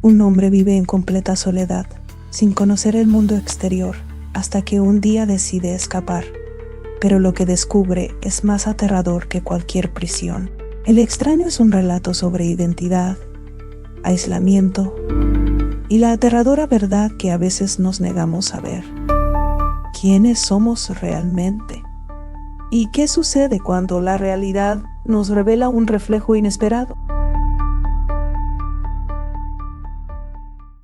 Un hombre vive en completa soledad, sin conocer el mundo exterior, hasta que un día decide escapar. Pero lo que descubre es más aterrador que cualquier prisión. El extraño es un relato sobre identidad, aislamiento y la aterradora verdad que a veces nos negamos a ver. ¿Quiénes somos realmente? ¿Y qué sucede cuando la realidad nos revela un reflejo inesperado?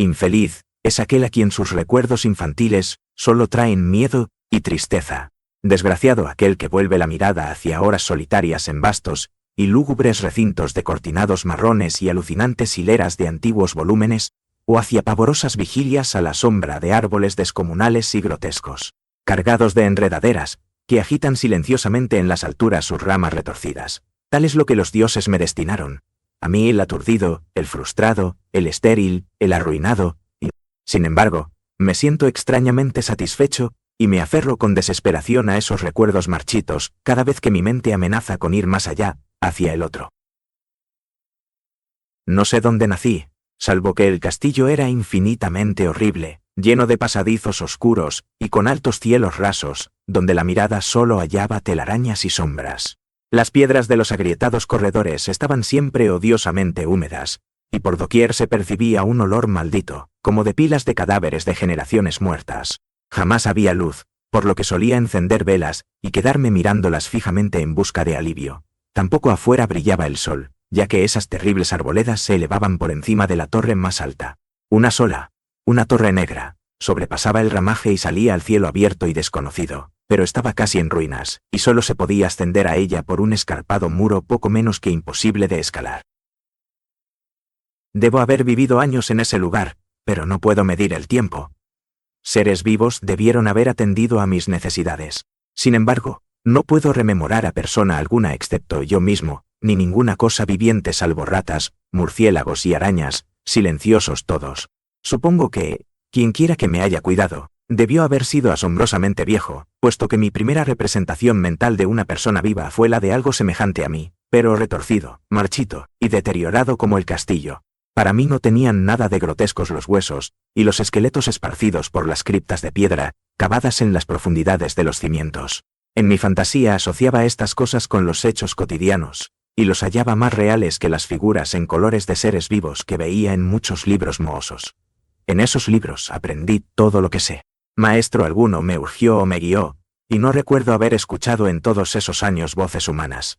Infeliz es aquel a quien sus recuerdos infantiles solo traen miedo y tristeza. Desgraciado aquel que vuelve la mirada hacia horas solitarias en vastos y lúgubres recintos de cortinados marrones y alucinantes hileras de antiguos volúmenes, o hacia pavorosas vigilias a la sombra de árboles descomunales y grotescos, cargados de enredaderas, que agitan silenciosamente en las alturas sus ramas retorcidas. Tal es lo que los dioses me destinaron. A mí el aturdido, el frustrado, el estéril, el arruinado, y, sin embargo, me siento extrañamente satisfecho y me aferro con desesperación a esos recuerdos marchitos cada vez que mi mente amenaza con ir más allá, hacia el otro. No sé dónde nací, salvo que el castillo era infinitamente horrible, lleno de pasadizos oscuros y con altos cielos rasos, donde la mirada solo hallaba telarañas y sombras. Las piedras de los agrietados corredores estaban siempre odiosamente húmedas, y por doquier se percibía un olor maldito, como de pilas de cadáveres de generaciones muertas. Jamás había luz, por lo que solía encender velas y quedarme mirándolas fijamente en busca de alivio. Tampoco afuera brillaba el sol, ya que esas terribles arboledas se elevaban por encima de la torre más alta. Una sola, una torre negra, sobrepasaba el ramaje y salía al cielo abierto y desconocido, pero estaba casi en ruinas, y solo se podía ascender a ella por un escarpado muro poco menos que imposible de escalar. Debo haber vivido años en ese lugar, pero no puedo medir el tiempo. Seres vivos debieron haber atendido a mis necesidades. Sin embargo, no puedo rememorar a persona alguna excepto yo mismo, ni ninguna cosa viviente salvo ratas, murciélagos y arañas, silenciosos todos. Supongo que, quienquiera que me haya cuidado, debió haber sido asombrosamente viejo, puesto que mi primera representación mental de una persona viva fue la de algo semejante a mí, pero retorcido, marchito y deteriorado como el castillo. Para mí no tenían nada de grotescos los huesos y los esqueletos esparcidos por las criptas de piedra, cavadas en las profundidades de los cimientos. En mi fantasía asociaba estas cosas con los hechos cotidianos, y los hallaba más reales que las figuras en colores de seres vivos que veía en muchos libros mohosos. En esos libros aprendí todo lo que sé. Maestro alguno me urgió o me guió, y no recuerdo haber escuchado en todos esos años voces humanas.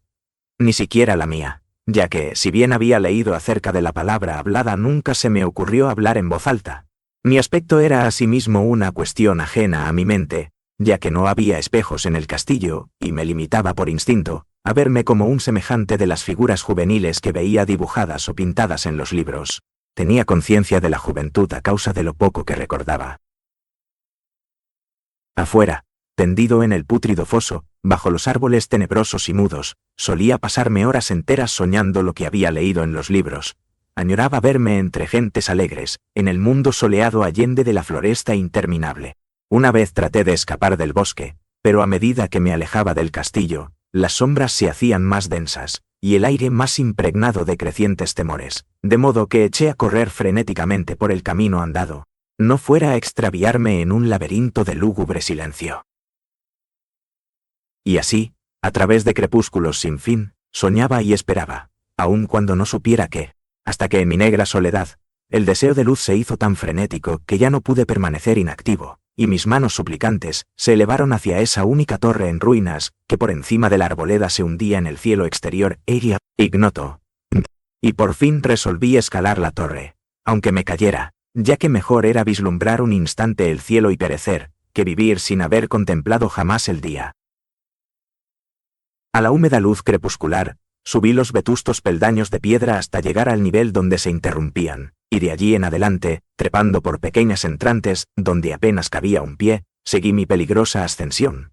Ni siquiera la mía, ya que, si bien había leído acerca de la palabra hablada, nunca se me ocurrió hablar en voz alta. Mi aspecto era asimismo una cuestión ajena a mi mente, ya que no había espejos en el castillo, y me limitaba por instinto a verme como un semejante de las figuras juveniles que veía dibujadas o pintadas en los libros. Tenía conciencia de la juventud a causa de lo poco que recordaba. Afuera, tendido en el pútrido foso, bajo los árboles tenebrosos y mudos, solía pasarme horas enteras soñando lo que había leído en los libros. Añoraba verme entre gentes alegres, en el mundo soleado allende de la floresta interminable. Una vez traté de escapar del bosque, pero a medida que me alejaba del castillo, las sombras se hacían más densas, y el aire más impregnado de crecientes temores, de modo que eché a correr frenéticamente por el camino andado, no fuera a extraviarme en un laberinto de lúgubre silencio. Y así, a través de crepúsculos sin fin, soñaba y esperaba, aun cuando no supiera qué, hasta que en mi negra soledad, el deseo de luz se hizo tan frenético que ya no pude permanecer inactivo, y mis manos suplicantes se elevaron hacia esa única torre en ruinas que por encima de la arboleda se hundía en el cielo exterior ignoto. Y por fin resolví escalar la torre, aunque me cayera, ya que mejor era vislumbrar un instante el cielo y perecer, que vivir sin haber contemplado jamás el día. A la húmeda luz crepuscular, subí los vetustos peldaños de piedra hasta llegar al nivel donde se interrumpían, y de allí en adelante, trepando por pequeñas entrantes, donde apenas cabía un pie, seguí mi peligrosa ascensión.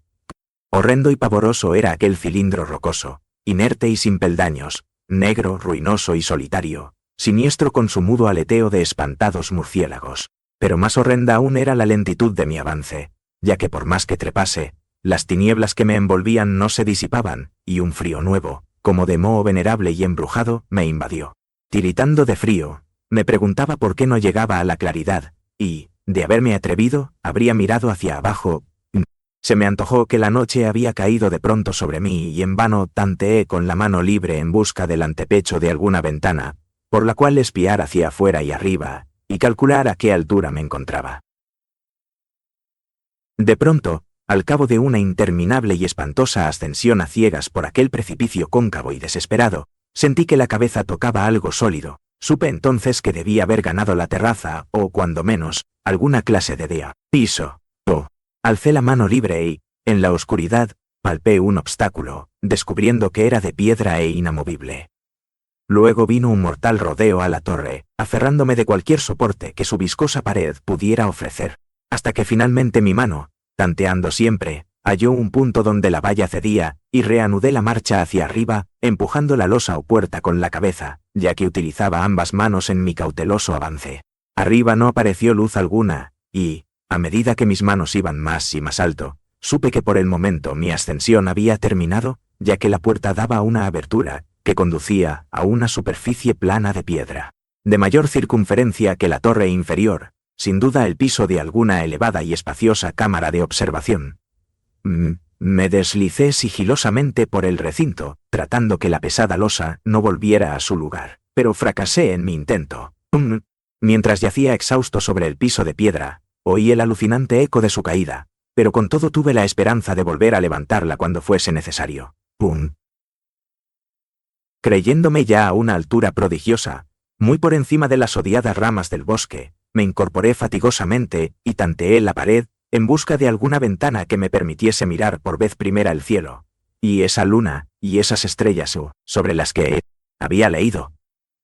Horrendo y pavoroso era aquel cilindro rocoso, inerte y sin peldaños, negro, ruinoso y solitario, siniestro con su mudo aleteo de espantados murciélagos. Pero más horrenda aún era la lentitud de mi avance, ya que por más que trepase, las tinieblas que me envolvían no se disipaban, y un frío nuevo, como de moho venerable y embrujado, me invadió. Tiritando de frío, Me preguntaba por qué no llegaba a la claridad, y, de haberme atrevido, habría mirado hacia abajo. Se me antojó que la noche había caído de pronto sobre mí y en vano tanteé con la mano libre en busca del antepecho de alguna ventana, por la cual espiar hacia afuera y arriba, y calcular a qué altura me encontraba. De pronto, al cabo de una interminable y espantosa ascensión a ciegas por aquel precipicio cóncavo y desesperado, sentí que la cabeza tocaba algo sólido. Supe entonces que debía haber ganado la terraza, o cuando menos, alguna clase de piso. Alcé la mano libre y, en la oscuridad, palpé un obstáculo, descubriendo que era de piedra e inamovible. Luego vino un mortal rodeo a la torre, aferrándome de cualquier soporte que su viscosa pared pudiera ofrecer, hasta que finalmente mi mano, tanteando siempre, halló un punto donde la valla cedía, y reanudé la marcha hacia arriba, empujando la losa o puerta con la cabeza, ya que utilizaba ambas manos en mi cauteloso avance. Arriba no apareció luz alguna, y, a medida que mis manos iban más y más alto, supe que por el momento mi ascensión había terminado, ya que la puerta daba a una abertura que conducía a una superficie plana de piedra, de mayor circunferencia que la torre inferior, sin duda el piso de alguna elevada y espaciosa cámara de observación. Me deslicé sigilosamente por el recinto, tratando que la pesada losa no volviera a su lugar, pero fracasé en mi intento. Mientras yacía exhausto sobre el piso de piedra, oí el alucinante eco de su caída, pero con todo tuve la esperanza de volver a levantarla cuando fuese necesario. ¡Pum! Creyéndome ya a una altura prodigiosa, muy por encima de las odiadas ramas del bosque, me incorporé fatigosamente y tanteé la pared en busca de alguna ventana que me permitiese mirar por vez primera el cielo, y esa luna, y esas estrellas sobre las que había leído.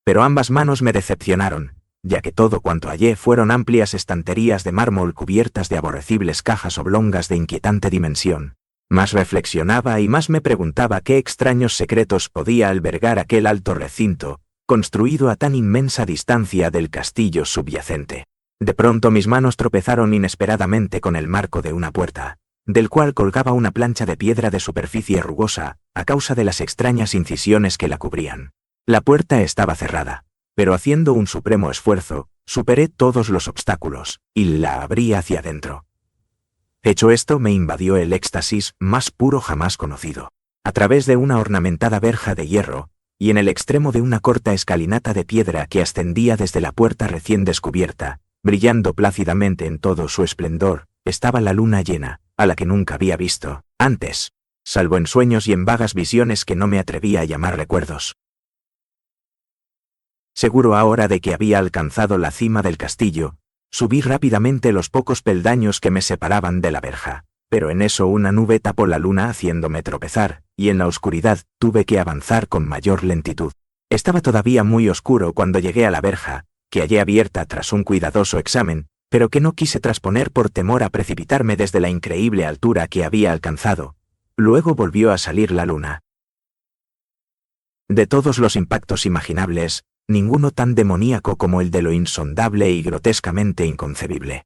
Pero ambas manos me decepcionaron, ya que todo cuanto hallé fueron amplias estanterías de mármol cubiertas de aborrecibles cajas oblongas de inquietante dimensión. Más reflexionaba y más me preguntaba qué extraños secretos podía albergar aquel alto recinto, construido a tan inmensa distancia del castillo subyacente. De pronto mis manos tropezaron inesperadamente con el marco de una puerta, del cual colgaba una plancha de piedra de superficie rugosa, a causa de las extrañas incisiones que la cubrían. La puerta estaba cerrada, pero haciendo un supremo esfuerzo, superé todos los obstáculos, y la abrí hacia adentro. Hecho esto, me invadió el éxtasis más puro jamás conocido. A través de una ornamentada verja de hierro, y en el extremo de una corta escalinata de piedra que ascendía desde la puerta recién descubierta, brillando plácidamente en todo su esplendor, estaba la luna llena, a la que nunca había visto antes, salvo en sueños y en vagas visiones que no me atrevía a llamar recuerdos. Seguro ahora de que había alcanzado la cima del castillo, subí rápidamente los pocos peldaños que me separaban de la verja, pero en eso una nube tapó la luna haciéndome tropezar, y en la oscuridad tuve que avanzar con mayor lentitud. Estaba todavía muy oscuro cuando llegué a la verja, que hallé abierta tras un cuidadoso examen, pero que no quise trasponer por temor a precipitarme desde la increíble altura que había alcanzado. Luego volvió a salir la luna. De todos los impactos imaginables, ninguno tan demoníaco como el de lo insondable y grotescamente inconcebible.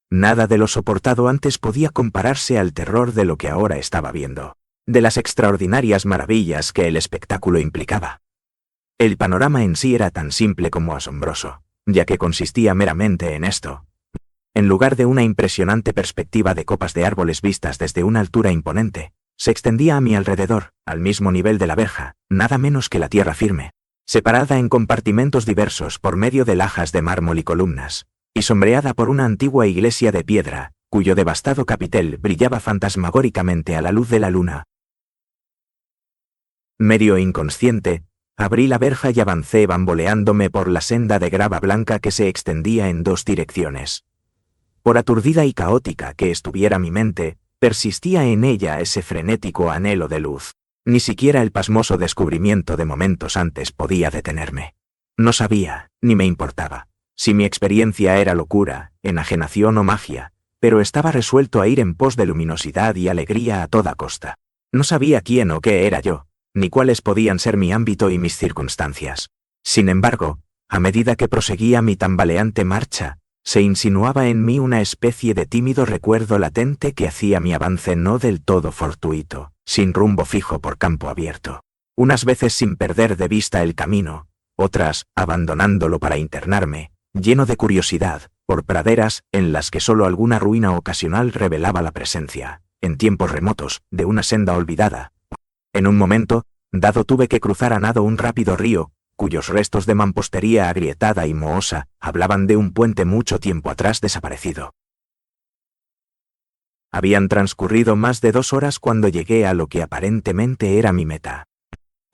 Nada de lo soportado antes podía compararse al terror de lo que ahora estaba viendo, de las extraordinarias maravillas que el espectáculo implicaba. El panorama en sí era tan simple como asombroso, ya que consistía meramente en esto. En lugar de una impresionante perspectiva de copas de árboles vistas desde una altura imponente, se extendía a mi alrededor, al mismo nivel de la verja, nada menos que la tierra firme, separada en compartimentos diversos por medio de lajas de mármol y columnas, y sombreada por una antigua iglesia de piedra, cuyo devastado capitel brillaba fantasmagóricamente a la luz de la luna. Medio inconsciente, abrí la verja y avancé bamboleándome por la senda de grava blanca que se extendía en dos direcciones. Por aturdida y caótica que estuviera mi mente, persistía en ella ese frenético anhelo de luz. Ni siquiera el pasmoso descubrimiento de momentos antes podía detenerme. No sabía, ni me importaba, si mi experiencia era locura, enajenación o magia, pero estaba resuelto a ir en pos de luminosidad y alegría a toda costa. No sabía quién o qué era yo, ni cuáles podían ser mi ámbito y mis circunstancias. Sin embargo, a medida que proseguía mi tambaleante marcha, se insinuaba en mí una especie de tímido recuerdo latente que hacía mi avance no del todo fortuito, sin rumbo fijo por campo abierto. Unas veces sin perder de vista el camino, otras abandonándolo para internarme, lleno de curiosidad, por praderas en las que solo alguna ruina ocasional revelaba la presencia, en tiempos remotos, de una senda olvidada. En un momento dado tuve que cruzar a nado un rápido río, cuyos restos de mampostería agrietada y mohosa hablaban de un puente mucho tiempo atrás desaparecido. Habían transcurrido más de 2 horas cuando llegué a lo que aparentemente era mi meta.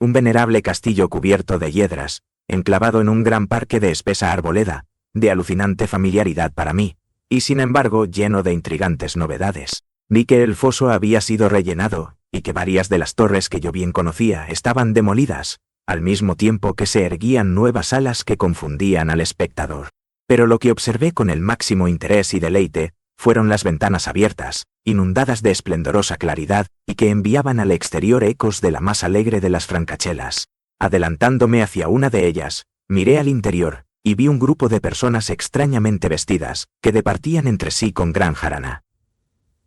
Un venerable castillo cubierto de hiedras, enclavado en un gran parque de espesa arboleda, de alucinante familiaridad para mí, y sin embargo lleno de intrigantes novedades. Vi que el foso había sido rellenado, y que varias de las torres que yo bien conocía estaban demolidas, al mismo tiempo que se erguían nuevas alas que confundían al espectador. Pero lo que observé con el máximo interés y deleite fueron las ventanas abiertas, inundadas de esplendorosa claridad, y que enviaban al exterior ecos de la más alegre de las francachelas. Adelantándome hacia una de ellas, miré al interior, y vi un grupo de personas extrañamente vestidas, que departían entre sí con gran jarana.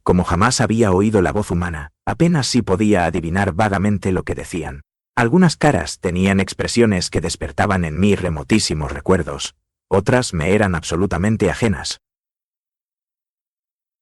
Como jamás había oído la voz humana, apenas si podía adivinar vagamente lo que decían. Algunas caras tenían expresiones que despertaban en mí remotísimos recuerdos, otras me eran absolutamente ajenas.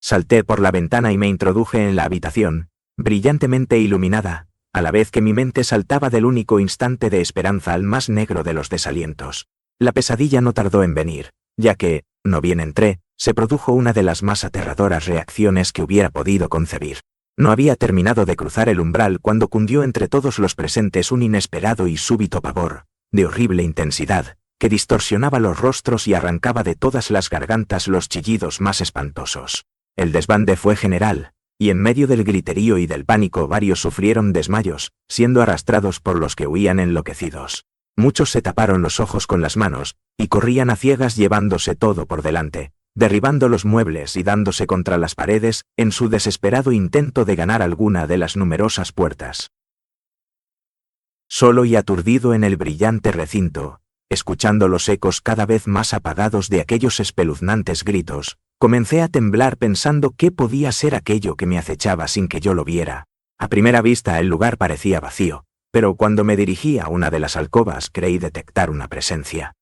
Salté por la ventana y me introduje en la habitación, brillantemente iluminada, a la vez que mi mente saltaba del único instante de esperanza al más negro de los desalientos. La pesadilla no tardó en venir, ya que, no bien entré, se produjo una de las más aterradoras reacciones que hubiera podido concebir. No había terminado de cruzar el umbral cuando cundió entre todos los presentes un inesperado y súbito pavor, de horrible intensidad, que distorsionaba los rostros y arrancaba de todas las gargantas los chillidos más espantosos. El desbande fue general, y en medio del griterío y del pánico varios sufrieron desmayos, siendo arrastrados por los que huían enloquecidos. Muchos se taparon los ojos con las manos, y corrían a ciegas llevándose todo por delante, derribando los muebles y dándose contra las paredes en su desesperado intento de ganar alguna de las numerosas puertas. Solo y aturdido en el brillante recinto, escuchando los ecos cada vez más apagados de aquellos espeluznantes gritos, comencé a temblar pensando qué podía ser aquello que me acechaba sin que yo lo viera. A primera vista el lugar parecía vacío, pero cuando me dirigí a una de las alcobas creí detectar una presencia.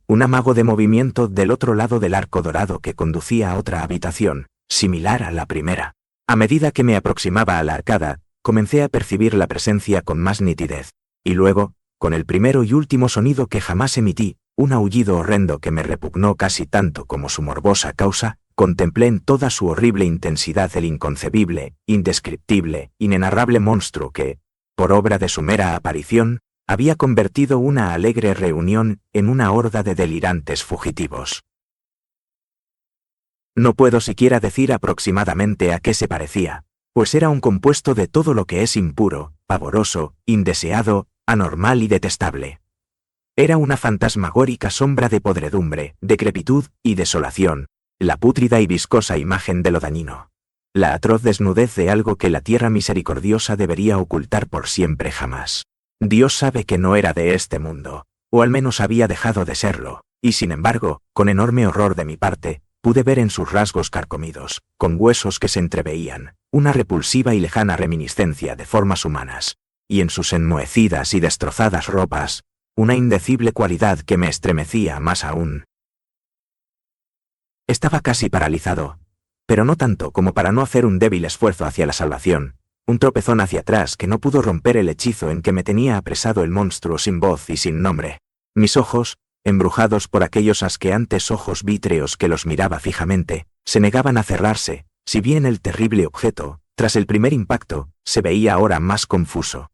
Un amago de movimiento del otro lado del arco dorado que conducía a otra habitación, similar a la primera. A medida que me aproximaba a la arcada, comencé a percibir la presencia con más nitidez, y luego, con el primero y último sonido que jamás emití, un aullido horrendo que me repugnó casi tanto como su morbosa causa, contemplé en toda su horrible intensidad el inconcebible, indescriptible, inenarrable monstruo que, por obra de su mera aparición, había convertido una alegre reunión en una horda de delirantes fugitivos. No puedo siquiera decir aproximadamente a qué se parecía, pues era un compuesto de todo lo que es impuro, pavoroso, indeseado, anormal y detestable. Era una fantasmagórica sombra de podredumbre, decrepitud y desolación, la pútrida y viscosa imagen de lo dañino. La atroz desnudez de algo que la tierra misericordiosa debería ocultar por siempre jamás. Dios sabe que no era de este mundo, o al menos había dejado de serlo, y sin embargo, con enorme horror de mi parte, pude ver en sus rasgos carcomidos, con huesos que se entreveían, una repulsiva y lejana reminiscencia de formas humanas, y en sus enmohecidas y destrozadas ropas, una indecible cualidad que me estremecía más aún. Estaba casi paralizado, pero no tanto como para no hacer un débil esfuerzo hacia la salvación, un tropezón hacia atrás que no pudo romper el hechizo en que me tenía apresado el monstruo sin voz y sin nombre. Mis ojos, embrujados por aquellos asqueantes ojos vítreos que los miraba fijamente, se negaban a cerrarse, si bien el terrible objeto, tras el primer impacto, se veía ahora más confuso.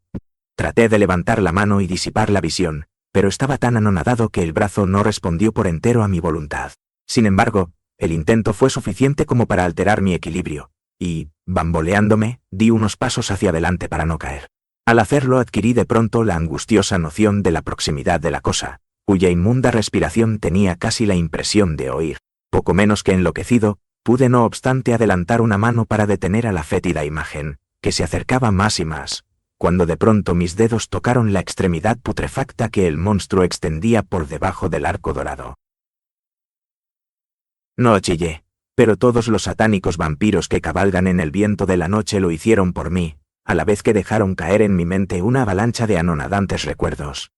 Traté de levantar la mano y disipar la visión, pero estaba tan anonadado que el brazo no respondió por entero a mi voluntad. Sin embargo, el intento fue suficiente como para alterar mi equilibrio, y, bamboleándome, di unos pasos hacia adelante para no caer. Al hacerlo adquirí de pronto la angustiosa noción de la proximidad de la cosa, cuya inmunda respiración tenía casi la impresión de oír. Poco menos que enloquecido, pude no obstante adelantar una mano para detener a la fétida imagen, que se acercaba más y más, cuando de pronto mis dedos tocaron la extremidad putrefacta que el monstruo extendía por debajo del arco dorado. No chillé, pero todos los satánicos vampiros que cabalgan en el viento de la noche lo hicieron por mí, a la vez que dejaron caer en mi mente una avalancha de anonadantes recuerdos.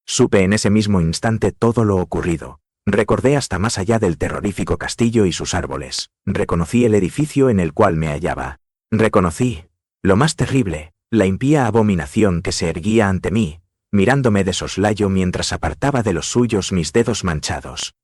Supe en ese mismo instante todo lo ocurrido. Recordé hasta más allá del terrorífico castillo y sus árboles. Reconocí el edificio en el cual me hallaba. Reconocí, lo más terrible, la impía abominación que se erguía ante mí, mirándome de soslayo mientras apartaba de los suyos mis dedos manchados.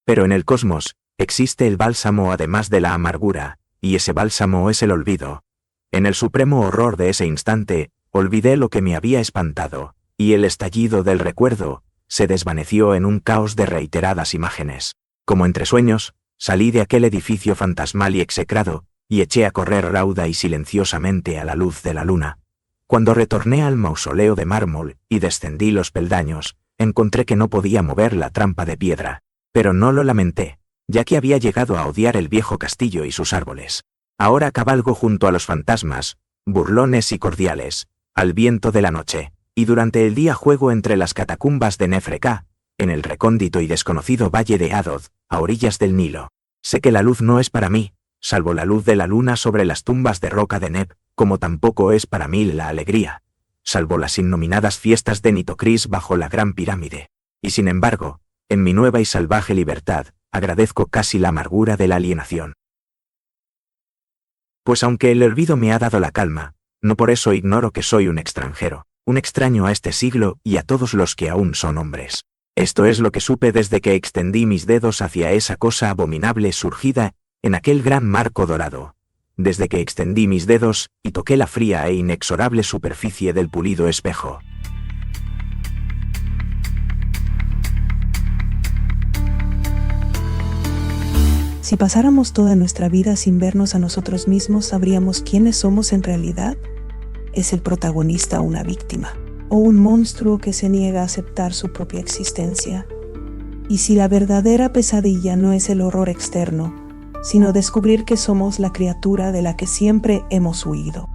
Pero en el cosmos, existe el bálsamo además de la amargura, y ese bálsamo es el olvido. En el supremo horror de ese instante, olvidé lo que me había espantado, y el estallido del recuerdo se desvaneció en un caos de reiteradas imágenes. Como entre sueños, salí de aquel edificio fantasmal y execrado, y eché a correr rauda y silenciosamente a la luz de la luna. Cuando retorné al mausoleo de mármol y descendí los peldaños, encontré que no podía mover la trampa de piedra. Pero no lo lamenté, ya que había llegado a odiar el viejo castillo y sus árboles. Ahora cabalgo junto a los fantasmas, burlones y cordiales, al viento de la noche, y durante el día juego entre las catacumbas de Nefreká, en el recóndito y desconocido valle de Adod, a orillas del Nilo. Sé que la luz no es para mí, salvo la luz de la luna sobre las tumbas de roca de Neb, como tampoco es para mí la alegría, salvo las innominadas fiestas de Nitocris bajo la gran pirámide. Y sin embargo, en mi nueva y salvaje libertad, agradezco casi la amargura de la alienación. Pues aunque el olvido me ha dado la calma, no por eso ignoro que soy un extranjero, un extraño a este siglo y a todos los que aún son hombres. Esto es lo que supe desde que extendí mis dedos hacia esa cosa abominable surgida en aquel gran marco dorado, desde que extendí mis dedos y toqué la fría e inexorable superficie del pulido espejo. Si pasáramos toda nuestra vida sin vernos a nosotros mismos, ¿sabríamos quiénes somos en realidad? ¿Es el protagonista una víctima? ¿O un monstruo que se niega a aceptar su propia existencia? Y si la verdadera pesadilla no es el horror externo, sino descubrir que somos la criatura de la que siempre hemos huido.